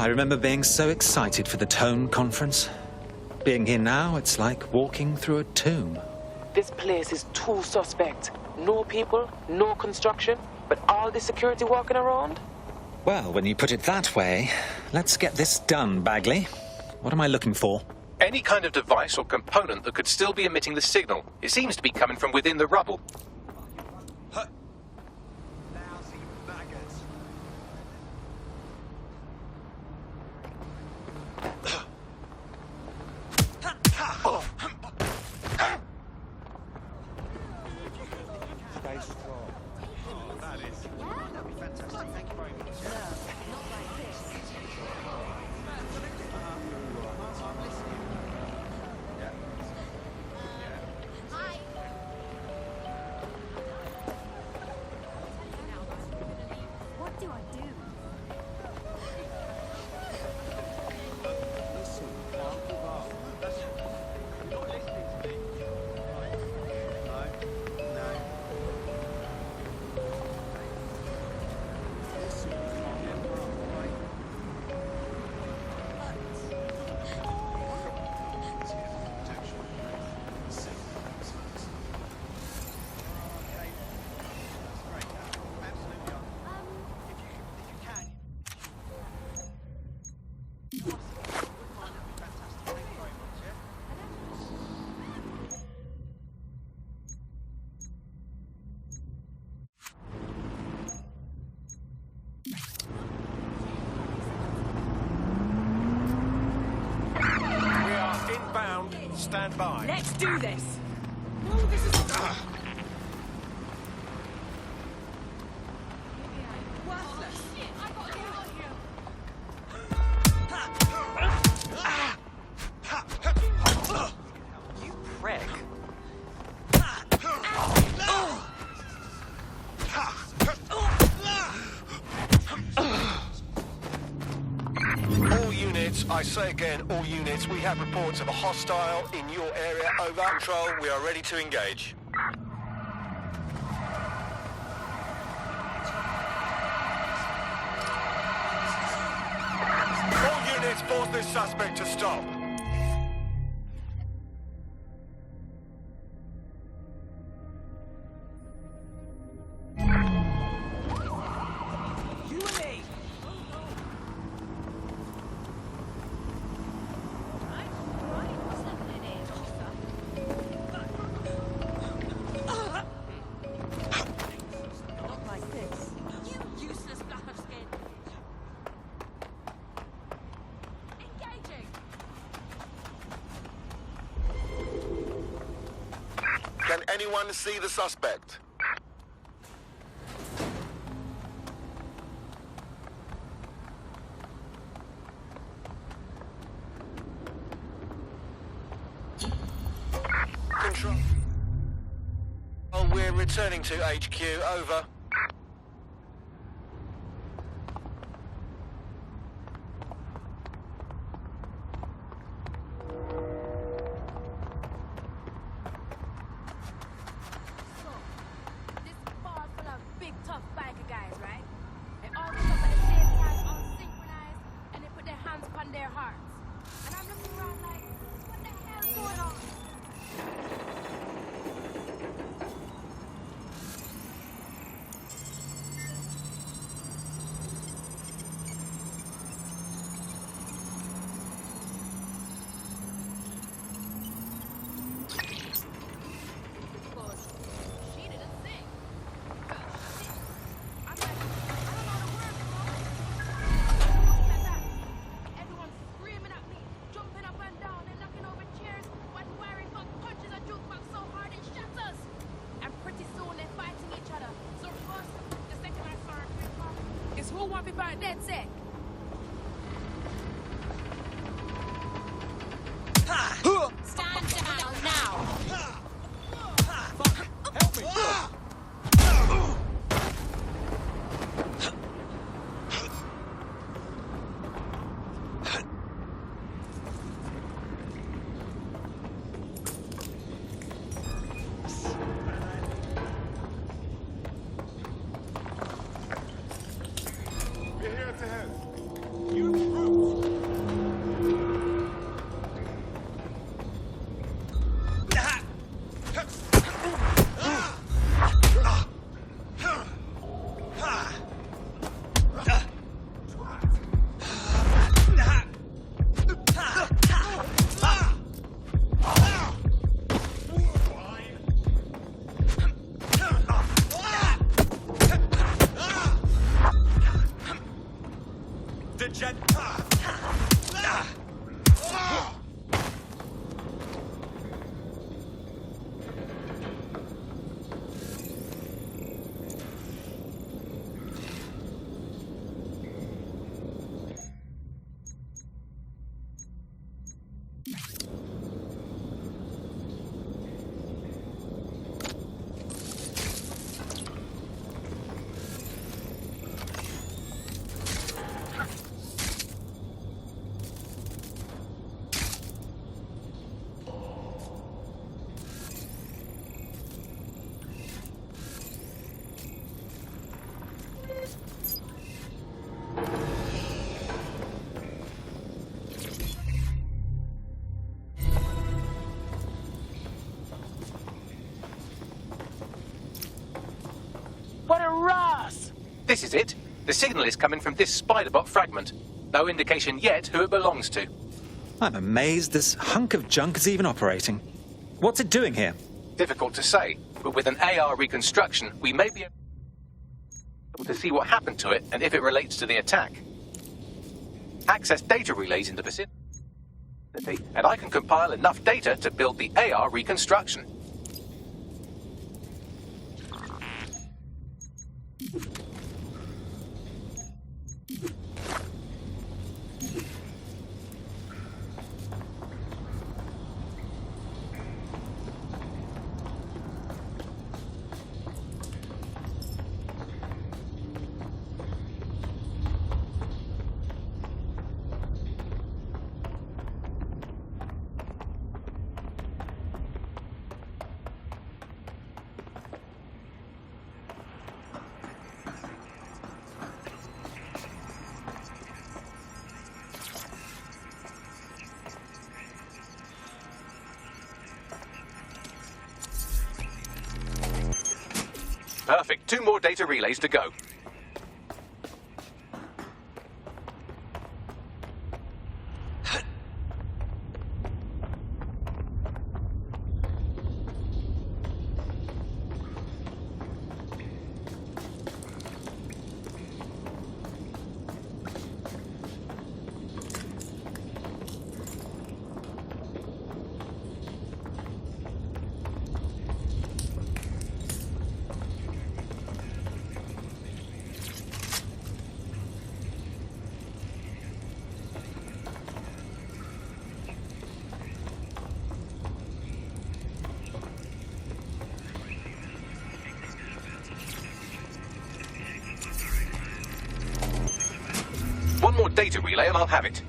I remember being so excited for the Tone conference. Being here now, it's like walking through a tomb. This place is too suspect. No people, no construction, but all the security walking around? Well, when you put it that way, let's get this done, Bagley. What am I looking for? Any kind of device or component that could still be emitting the signal. It seems to be coming from within the rubble. Stand by. Let's do this. No, this is... You prick. All units, I say again, all units, we have reports of a hostile in your area. Over. Control, we are ready to engage. All units, force this suspect to stop. Can anyone see the suspect? Control. Oh, we're returning to HQ. Over. Who want me by that set? Stand down now. Help me! We're here to help. What a Ross! This is it. The signal is coming from this spider-bot fragment. No indication yet who it belongs to. I'm amazed this hunk of junk is even operating. What's it doing here? Difficult to say, but with an AR reconstruction, we may be able to see what happened to it and if it relates to the attack. Access data relays in the vicinity, and I can compile enough data to build the AR reconstruction. Perfect. 2 more data relays to go. One more data relay and I'll have it.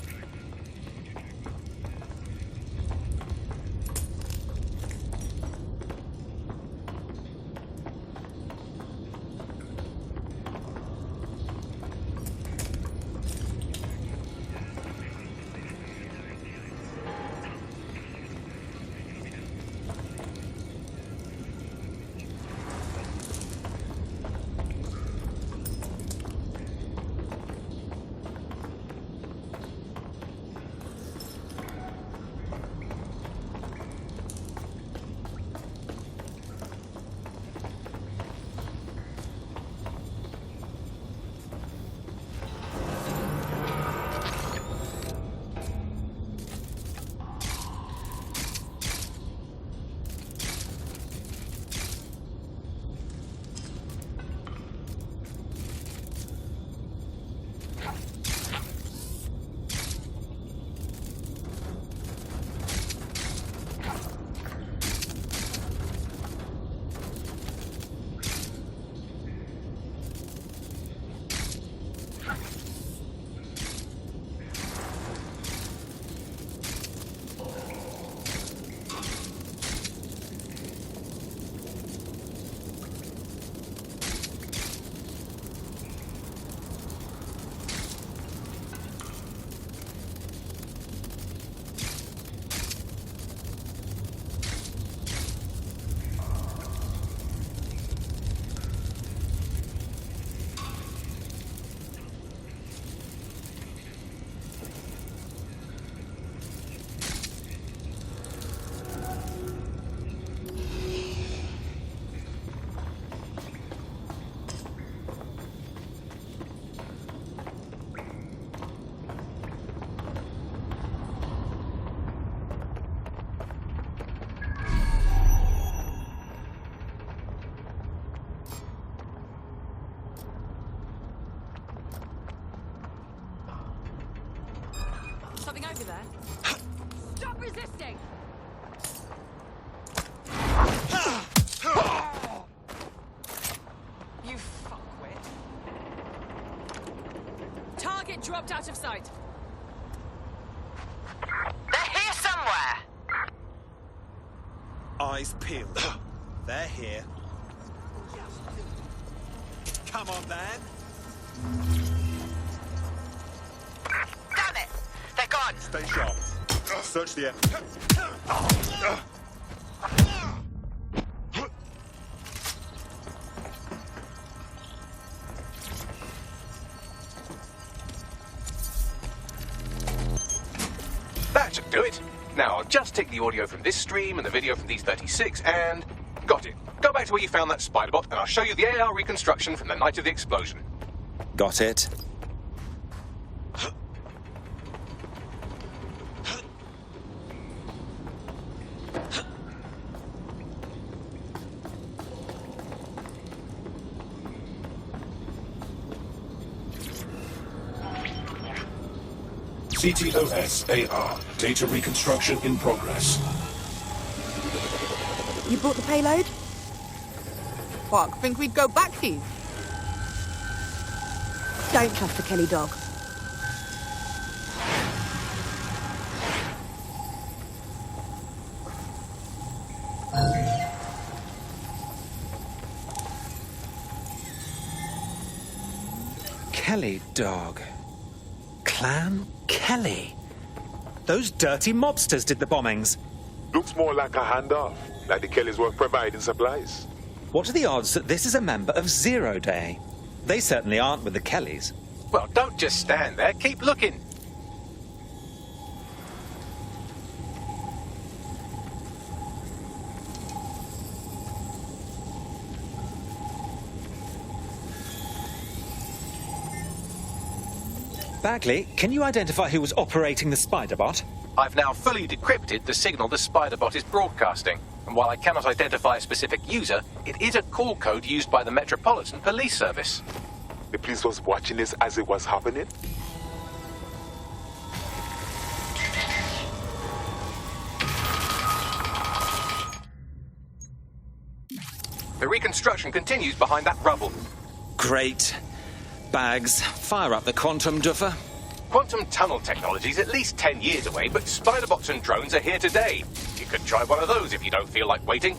Something over there. Stop resisting! You fuckwit. Target dropped out of sight. They're here somewhere! Eyes peeled. They're here. Come on, then. Damn it! They're gone! Stay sharp. Search the air. That should do it. Now, I'll just take the audio from this stream and the video from these 36 and... Got it. Go back to where you found that spider bot and I'll show you the AR reconstruction from the night of the explosion. Got it. CTOS AR. Data reconstruction in progress. You brought the payload? Fuck, think we'd go back to you? Don't trust the Kelly dog. Kelly dog. Clan Kelly. Those dirty mobsters did the bombings. Looks more like a handoff, like the Kellys were providing supplies. What are the odds that this is a member of Zero Day? They certainly aren't with the Kellys. Well, don't just stand there. Keep looking. Bagley, can you identify who was operating the spider bot? I've now fully decrypted the signal the spider bot is broadcasting. And while I cannot identify a specific user, it is a call code used by the Metropolitan Police Service. The police was watching this as it was happening. The reconstruction continues behind that rubble. Great. Bags, fire up the quantum duffer. Quantum tunnel technology is at least 10 years away, but spider bots and drones are here today. You could try one of those if you don't feel like waiting.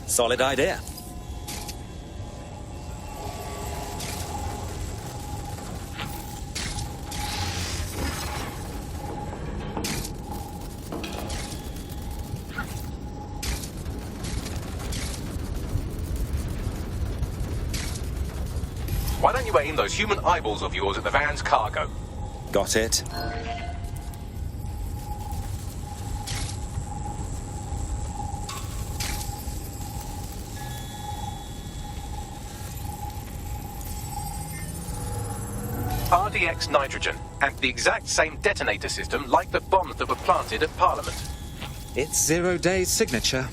Solid idea. Why don't you aim those human eyeballs of yours at the van's cargo? Got it. RDX nitrogen, and the exact same detonator system like the bombs that were planted at Parliament. It's Zero Day's signature.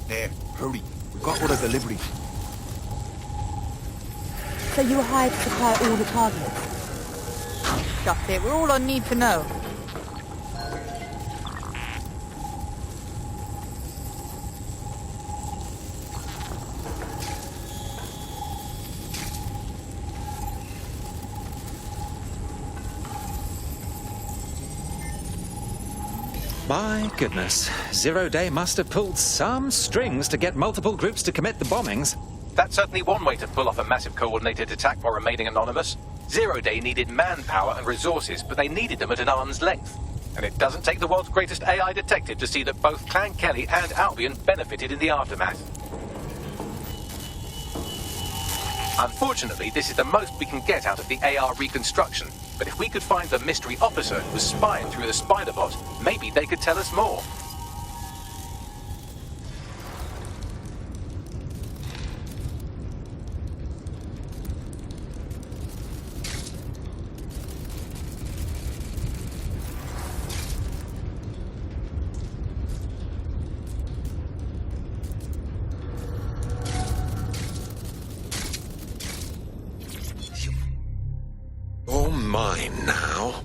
There, hurry. We've got all the delivery. So you were hired to supply all the targets? That's it, we're all on need to know. My goodness. Zero Day must have pulled some strings to get multiple groups to commit the bombings. That's certainly one way to pull off a massive coordinated attack while remaining anonymous. Zero Day needed manpower and resources, but they needed them at an arm's length. And it doesn't take the world's greatest AI detective to see that both Clan Kelly and Albion benefited in the aftermath. Unfortunately, this is the most we can get out of the AR reconstruction. But if we could find the mystery officer who was spying through the spider bot, maybe they could tell us more. All mine now.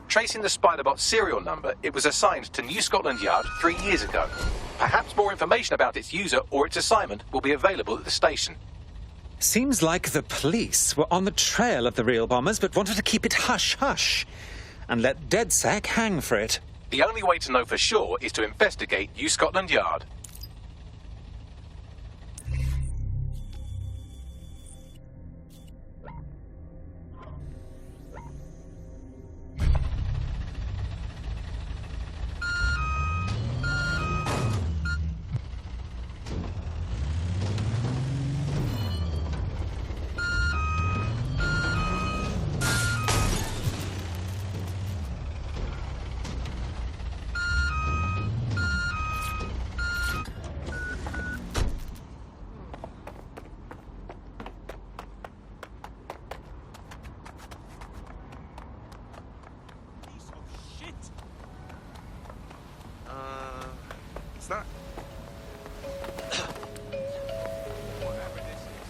Tracing the Spiderbot serial number, it was assigned to New Scotland Yard 3 years ago. Perhaps more information about its user or its assignment will be available at the station. Seems like the police were on the trail of the real bombers, but wanted to keep it hush-hush and let DedSec hang for it. The only way to know for sure is to investigate New Scotland Yard. That? Whatever this is.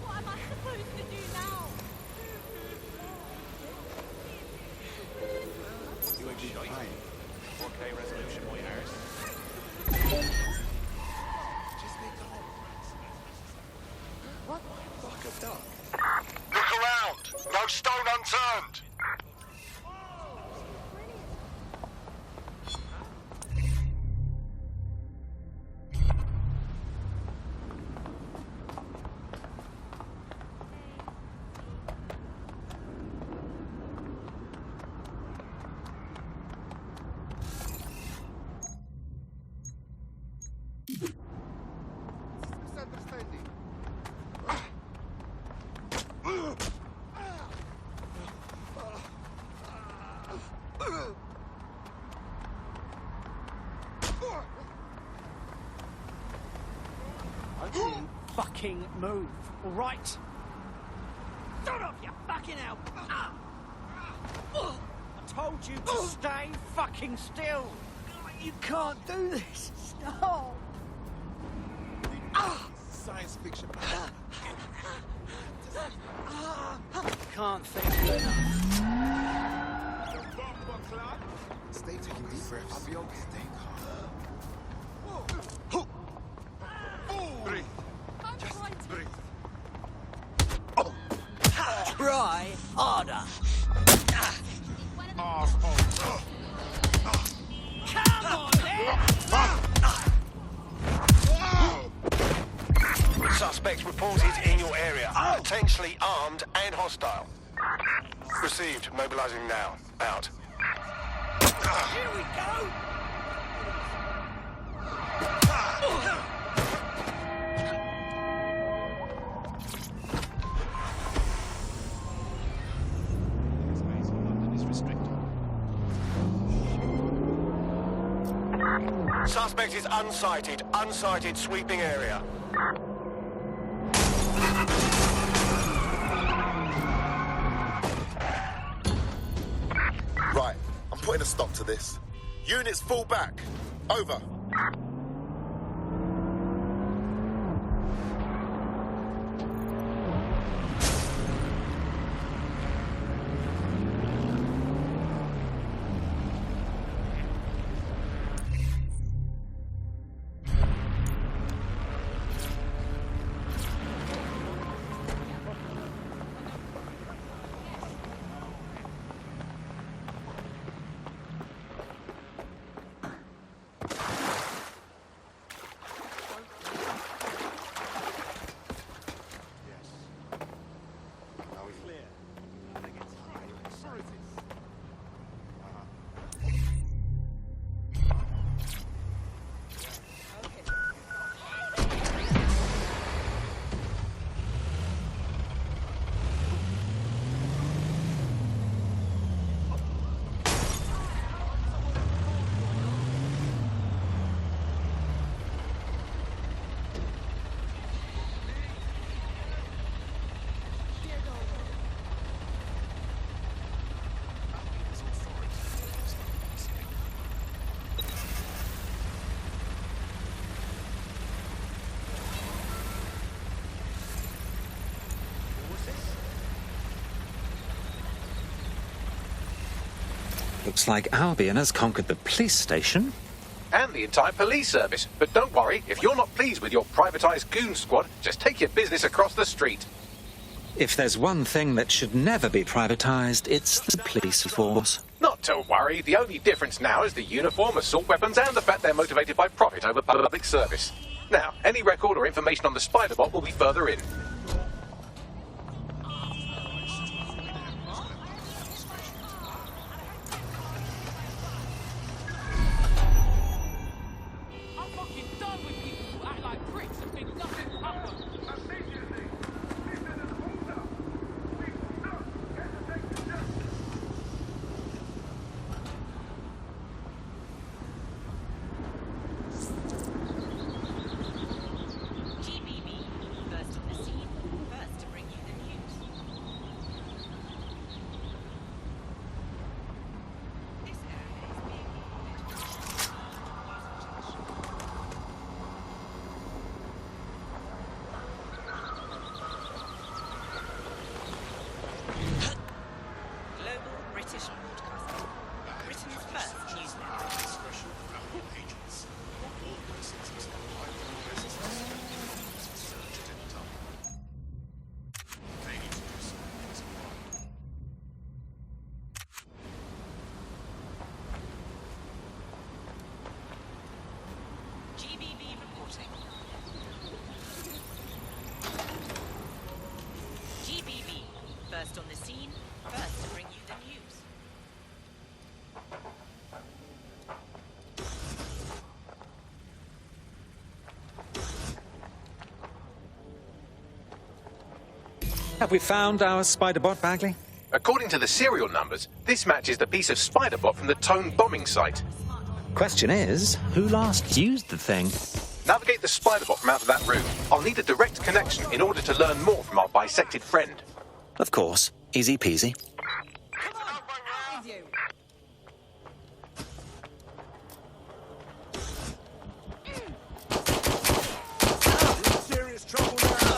What am I supposed to do now? You ain't fine. 4K resolution, boy Harris. Just make the whole What? Like a duck. Look around! No stone unturned! Fucking move, all right? Shut up, you fucking hell! I told you to stay fucking still. You can't do this. No. Science fiction. Can't think enough. Stay taking deep breaths. I'll be okay. Stay calm. Breathe. Just breathe. Try harder. Come on, then! Suspects reported in your area. Potentially armed and hostile. Received. Mobilizing now. Out. Here we go! Suspect is unsighted. Unsighted sweeping area. Right, I'm putting a stop to this. Units fall back. Over. Looks like Albion has conquered the police station. And the entire police service. But don't worry, if you're not pleased with your privatised goon squad, just take your business across the street. If there's one thing that should never be privatised, it's the police force. Not to worry, the only difference now is the uniform, assault weapons, and the fact they're motivated by profit over public service. Now, any record or information on the Spider-Bot will be further in. I'm fucking done with people who act like pricks and think nothing will happen. GBB, first on the scene, first to bring you the news. This area is being monitored. Global British Broadcasting, Britain's first news network. GBB reporting. GBB, first on the scene, first to bring you the news. Have we found our Spider-Bot, Bagley? According to the serial numbers, this matches the piece of Spider-Bot from the Tone bombing site. Question is, who last used the thing? Navigate the Spider-Bot from out of that room. I'll need a direct connection in order to learn more from our bisected friend. Of course. Easy peasy. Serious trouble now.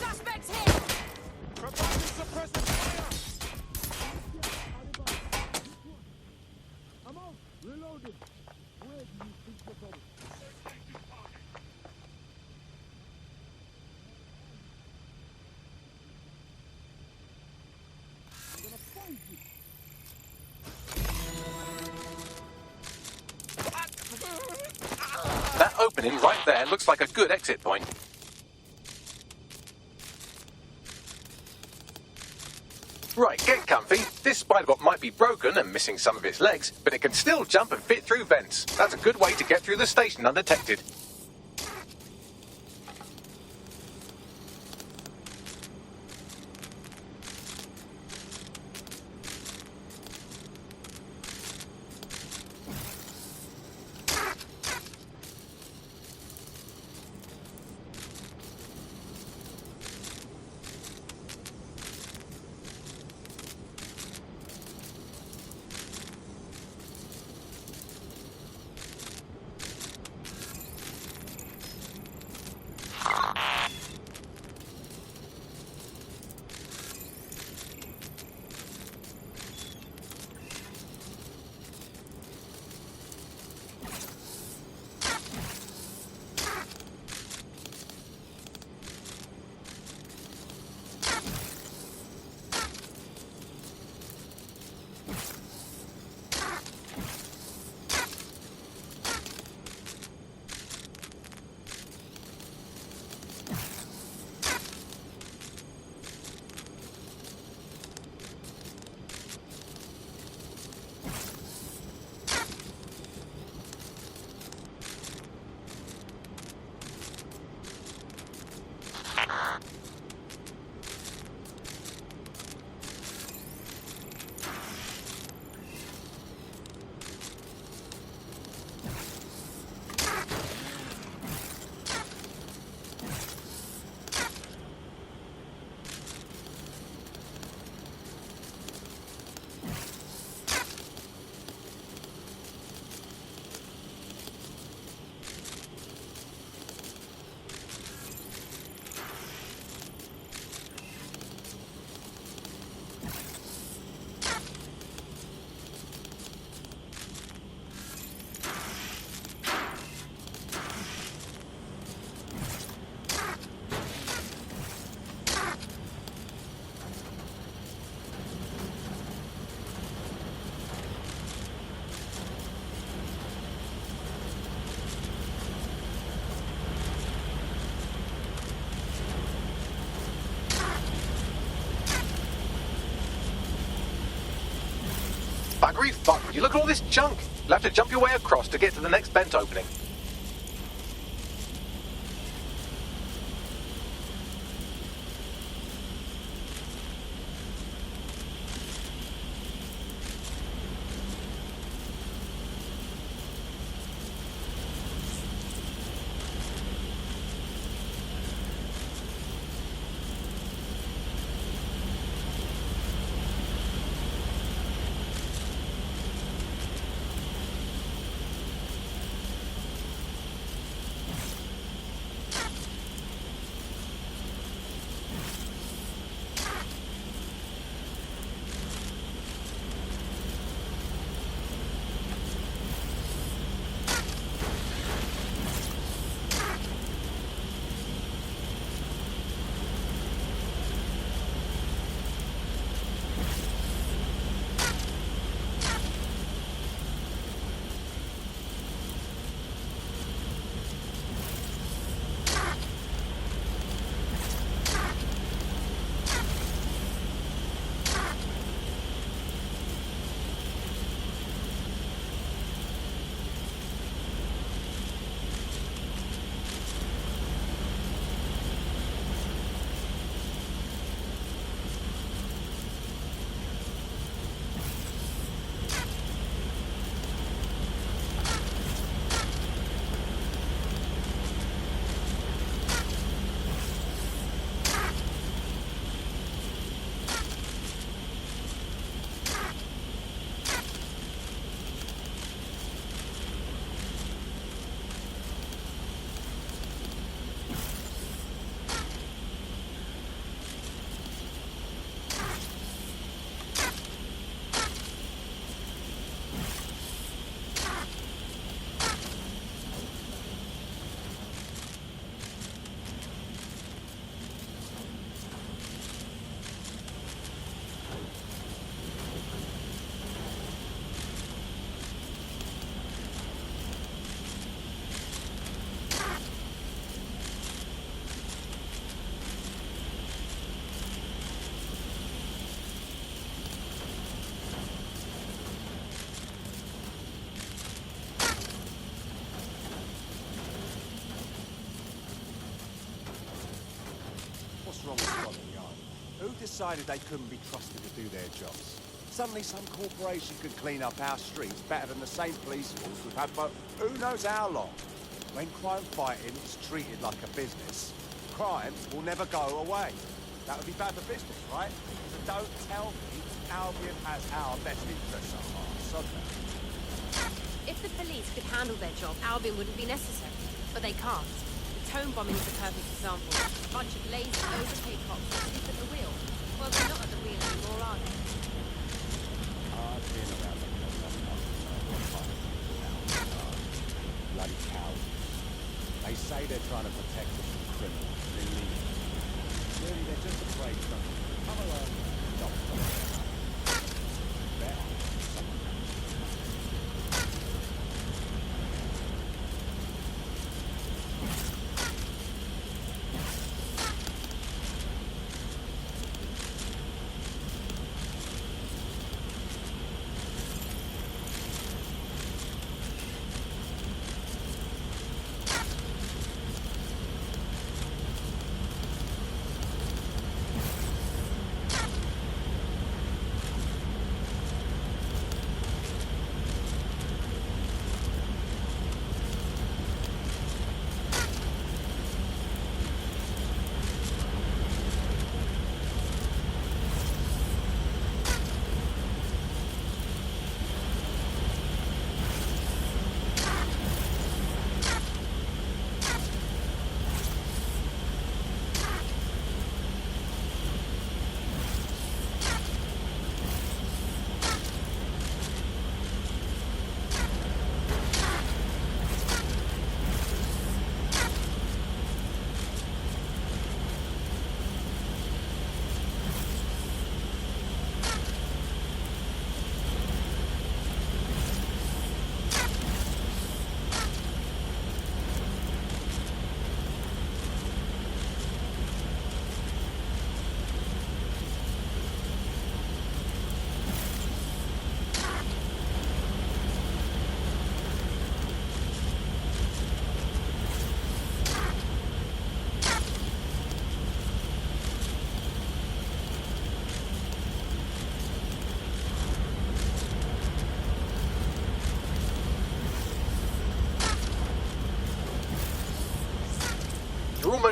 Suspects here! Providing suppressive fire. I'm out. Reloading. Where do you think you're going? I'm gonna find you. That opening right there looks like a good exit point. Right, get comfy. This Spider-Bot might be broken and missing some of its legs, but it can still jump and fit through vents. That's a good way to get through the station undetected. buggery fun. You look at all this junk. You'll have to jump your way across to get to the next vent opening. Wrong with Scotland Yard? Who decided they couldn't be trusted to do their jobs? Suddenly some corporation could clean up our streets better than the same police force we've had for who knows how long. When crime fighting is treated like a business, crime will never go away. That would be bad for business, right? So don't tell me Albion has our best interests at heart, sod that. If the police could handle their job, Albion wouldn't be necessary. But they can't. Home bombing is a perfect example. A bunch of lazy, overpaid cops asleep at the wheel. Well, they're not at the wheel anymore, are they? I've been around the bloody cowards. They say they're trying to protect us from criminals. Really, they're just afraid something will come along and stop them.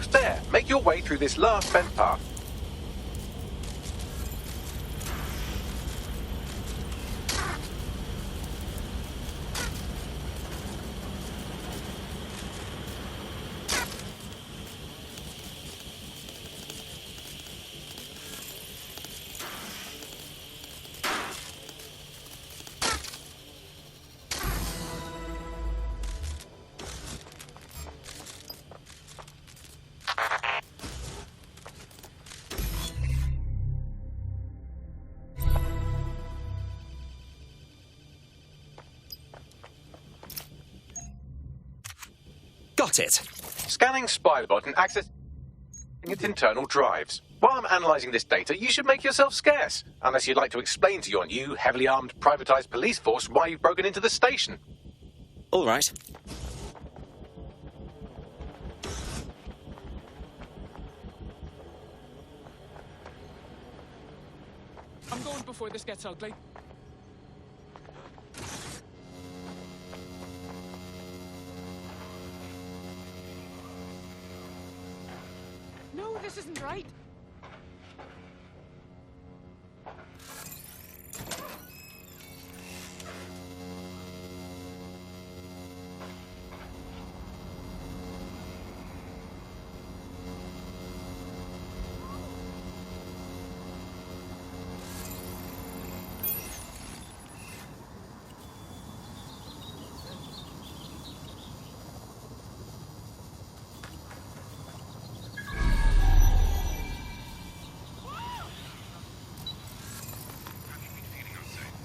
almost there. Make your way through this last vent path. Got it. Scanning Spybot and accessing its internal drives. While I'm analysing this data, you should make yourself scarce, unless you'd like to explain to your new, heavily armed, privatised police force why you've broken into the station. All right. I'm going before this gets ugly. No, this isn't right.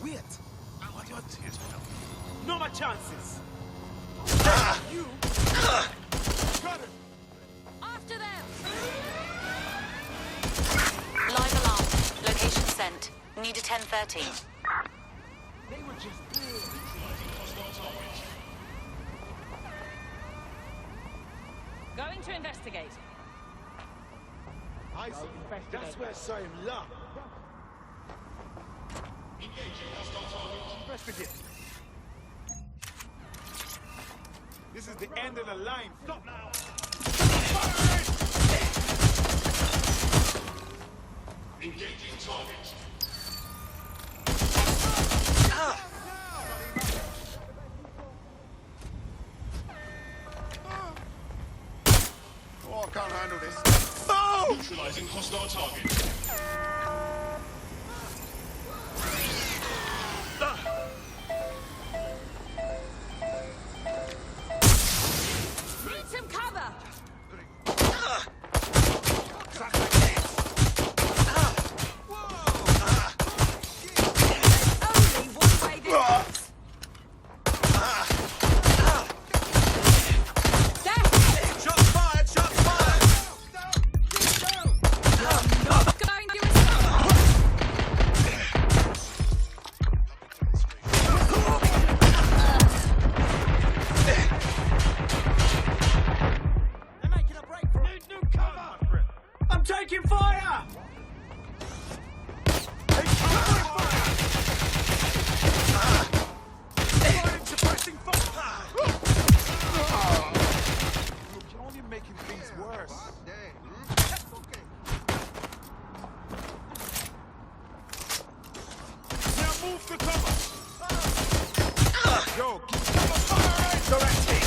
Wait! What your tears fell? No more chances! You! Got it! After them! Live alarm. Location sent. Need a 1013. They were just Going to investigate. I see. That's where I saw him laugh. Investigate. This is the end of the line. Stop now. Engaging target. Oh, I can't handle this. Neutralizing hostile target. Need some cover! Only one way this works. Shots fired! Shots fired! Going to respond. They're making a break for it. New cover! I'm taking fire! Suppressing fire! You're only making things worse. Now move to cover! Yo, keep cover fire! Directing!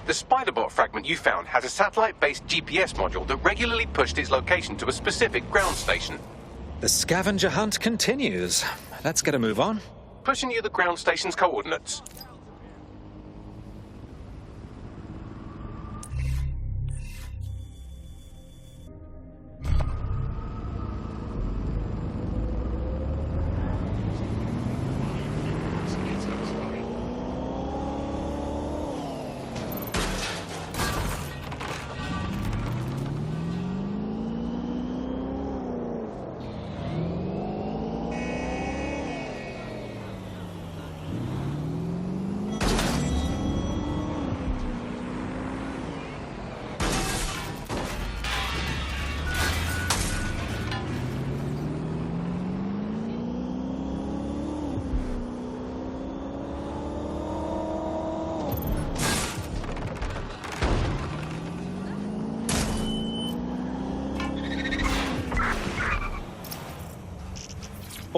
The Spiderbot fragment you found has a satellite-based GPS module that regularly pushed its location to a specific ground station. The scavenger hunt continues. Let's get a move on. Pushing you the ground station's coordinates.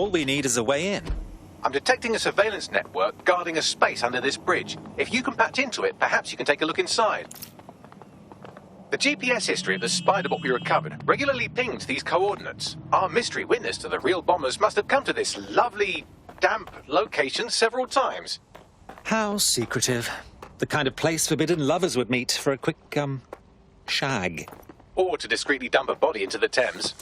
All we need is a way in. I'm detecting a surveillance network guarding a space under this bridge. If you can patch into it, perhaps you can take a look inside. The GPS history of the spider bot we recovered regularly pinged these coordinates. Our mystery witness to the real bombers must have come to this lovely, damp location several times. How secretive. The kind of place forbidden lovers would meet for a quick, shag. Or to discreetly dump a body into the Thames.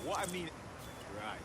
What I mean... Right.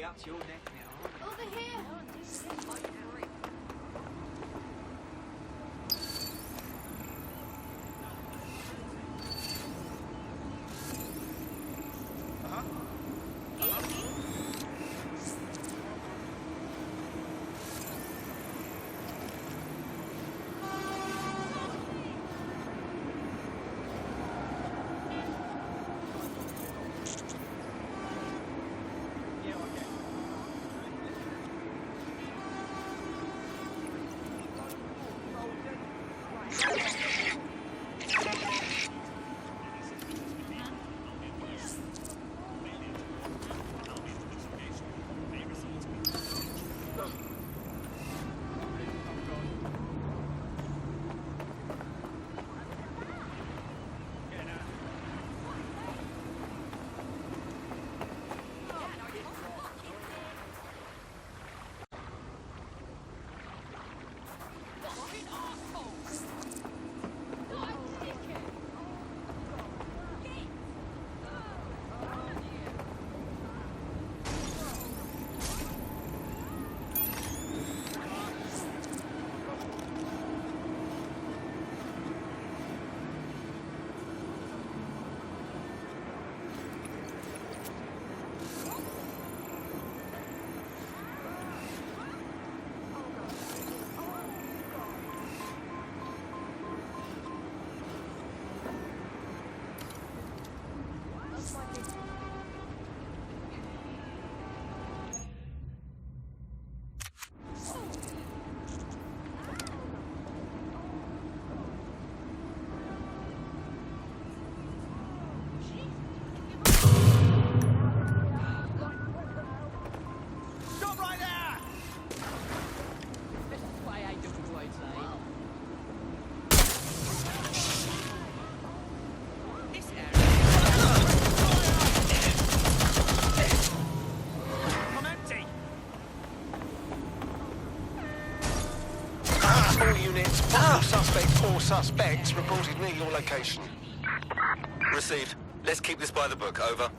Up to your neck now. Over here! All units, possible suspects or suspects reported near your location. Received. Let's keep this by the book. Over.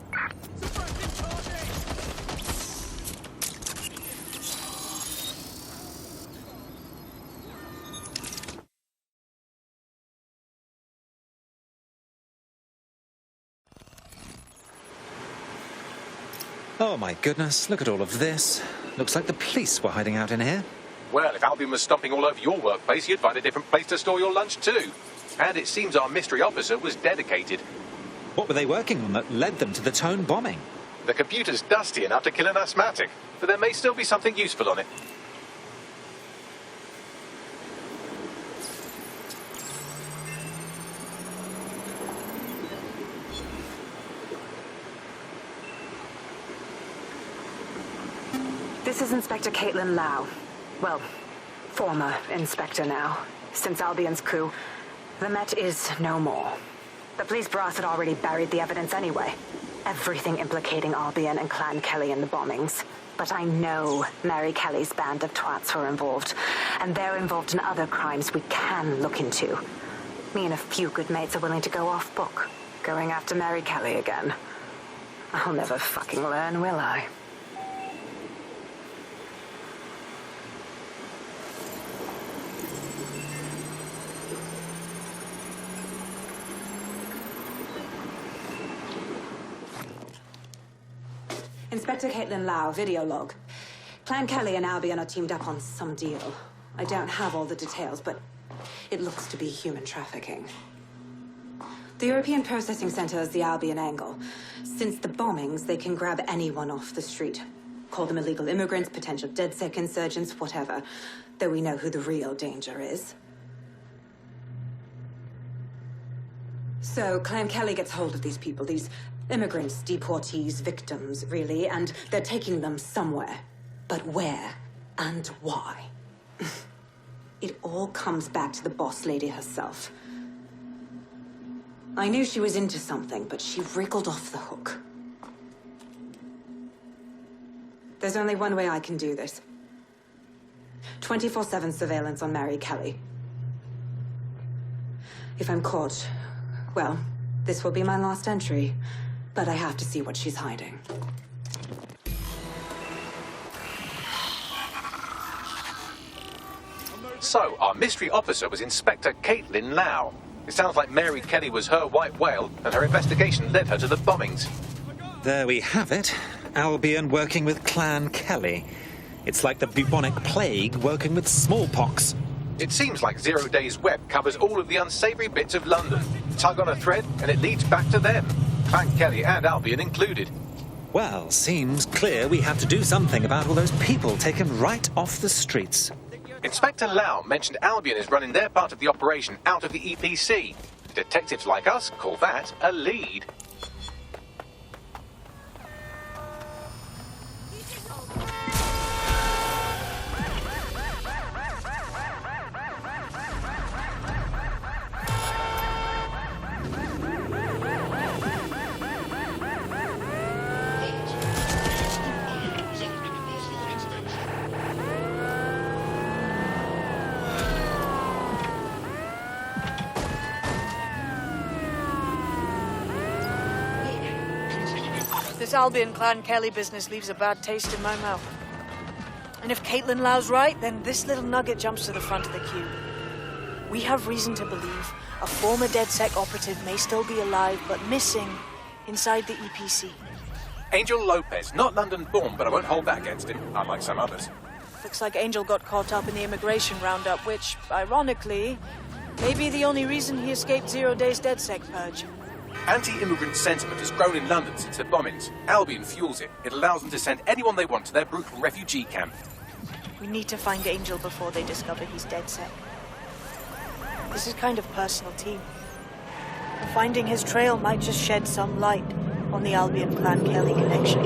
Oh my goodness, look at all of this. Looks like the police were hiding out in here. Well, if Albion was stomping all over your workplace, you'd find a different place to store your lunch too. And it seems our mystery officer was dedicated. What were they working on that led them to the Tone bombing? The computer's dusty enough to kill an asthmatic, but there may still be something useful on it. This is Inspector Caitlin Lau. Well, former inspector now. Since Albion's coup, the Met is no more. The police brass had already buried the evidence anyway. Everything implicating Albion and Clan Kelly in the bombings. But I know Mary Kelly's band of twats were involved, and they're involved in other crimes we can look into. Me and a few good mates are willing to go off book, going after Mary Kelly again. I'll never fucking learn, will I? Inspector Caitlin Lau, video log. Clan Kelly and Albion are teamed up on some deal. I don't have all the details, but it looks to be human trafficking. The European Processing Center is the Albion angle. Since the bombings, they can grab anyone off the street. Call them illegal immigrants, potential DedSec insurgents, whatever. Though we know who the real danger is. So, Clan Kelly gets hold of these people, these immigrants, deportees, victims, really, and they're taking them somewhere. But where and why? It all comes back to the boss lady herself. I knew she was into something, but she wriggled off the hook. There's only one way I can do this. 24/7 surveillance on Mary Kelly. If I'm caught, well, this will be my last entry. But I have to see what she's hiding. So, our mystery officer was Inspector Caitlin Lau. It sounds like Mary Kelly was her white whale, and her investigation led her to the bombings. There we have it. Albion working with Clan Kelly. It's like the bubonic plague working with smallpox. It seems like Zero Days Web covers all of the unsavoury bits of London. Tug on a thread, and it leads back to them. Clan Kelly and Albion included. Well, seems clear we have to do something about all those people taken right off the streets. Inspector Lau mentioned Albion is running their part of the operation out of the EPC. Detectives like us call that a lead. This Albion Clan Kelly business leaves a bad taste in my mouth. And if Caitlin Lau's right, then this little nugget jumps to the front of the queue. We have reason to believe a former DedSec operative may still be alive, but missing inside the EPC. Angel Lopez, not London-born, but I won't hold that against him, unlike some others. Looks like Angel got caught up in the immigration roundup, which, ironically, may be the only reason he escaped 0 Days DedSec purge. Anti-immigrant sentiment has grown in London since the bombings. Albion fuels it. It allows them to send anyone they want to their brutal refugee camp. We need to find Angel before they discover he's DedSec. This is kind of personal, team. Finding his trail might just shed some light on the Albion Clan Kelly connection.